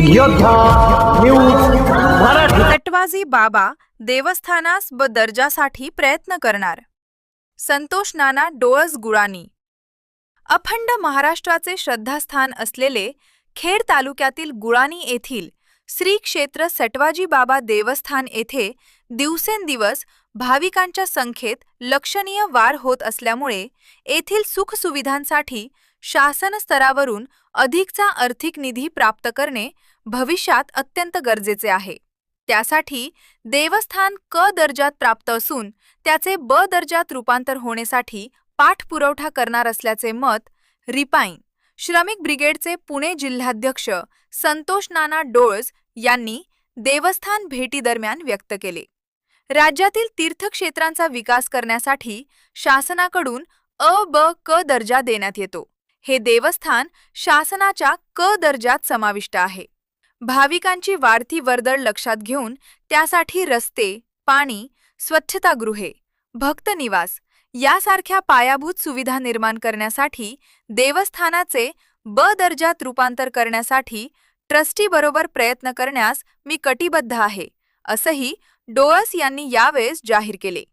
योद्धा न्यूज मराठी। सटवाजी बाबा देवस्थानास ब दर्जासाठी प्रयत्न करणार। संतोष नाना डोळस गुळानी। अखंड महाराष्ट्राचे श्रद्धास्थान असलेले खेड तालुक्यातील गुळानी येथील श्री क्षेत्र सटवाजी बाबा देवस्थान येथे दिवसेंदिवस भाविकांच्या संख्येत लक्षणीय वाढ होत असल्यामुळे येथील सुखसुविधांसाठी शासन स्तरावरून अधिकचा आर्थिक निधी प्राप्त करणे भविष्यात अत्यंत गरजेचे आहे। त्यासाठी देवस्थान क दर्जात प्राप्त असून त्याचे ब दर्जात रूपांतर होण्यासाठी पाठपुरवठा करणार असल्याचे मत रिपाईन श्रमिक ब्रिगेडचे पुणे जिल्हाध्यक्ष संतोष नाना डोळस यांनी देवस्थान भेटीदरम्यान व्यक्त केले। राज्यातील तीर्थक्षेत्रांचा विकास करण्यासाठी शासनाकडून अ ब क दर्जा देण्यात येतो। हे देवस्थान शासनाच्या क दर्जात समाविष्ट आहे। भाविकांची वाढती वर्दळ लक्षात घेऊन त्यासाठी रस्ते, पाणी, स्वच्छतागृहे, भक्तनिवास यासारख्या पायाभूत सुविधा निर्माण करण्यासाठी देवस्थानाचे ब दर्जात रूपांतर करण्यासाठी ट्रस्टीबरोबर प्रयत्न करण्यास मी कटिबद्ध आहे, असंही डोळस यांनी यावेळेस जाहीर केले।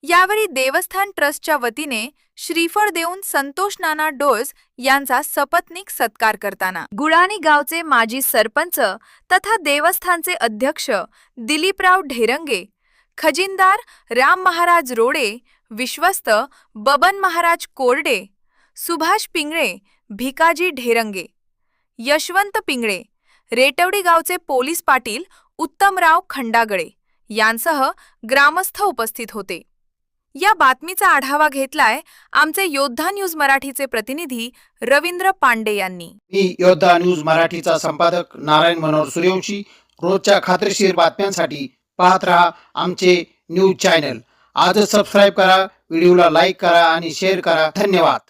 यावेळी देवस्थान ट्रस्टच्या वतीने श्रीफळ देऊन संतोष नाना डोळस यांचा सपत्नीक सत्कार करताना गुळानी गावचे माजी सरपंच तथा देवस्थानचे अध्यक्ष दिलीपराव ढेरंगे, खजिनदार राम महाराज रोडे, विश्वस्त बबन महाराज कोरडे, सुभाष पिंगळे, भिकाजी ढेरंगे, यशवंत पिंगळे, रेटवडी गावचे पोलीस पाटील उत्तमराव खंडागळे यांसह ग्रामस्थ उपस्थित होते। या बातमीचा आढावा घेतलाय आमचे योद्धा न्यूज मराठीचे प्रतिनिधी रवींद्र पांडे यांनी। मी योद्धा न्यूज मराठीचा संपादक नारायण मनोहर सूर्यवंशी। रोजच्या खात्रीशीर बातम्यांसाठी पाहत रहा आमचे न्यूज चॅनल। आजच सबस्क्राइब करा, व्हिडिओला लाईक करा आणि शेअर करा। धन्यवाद।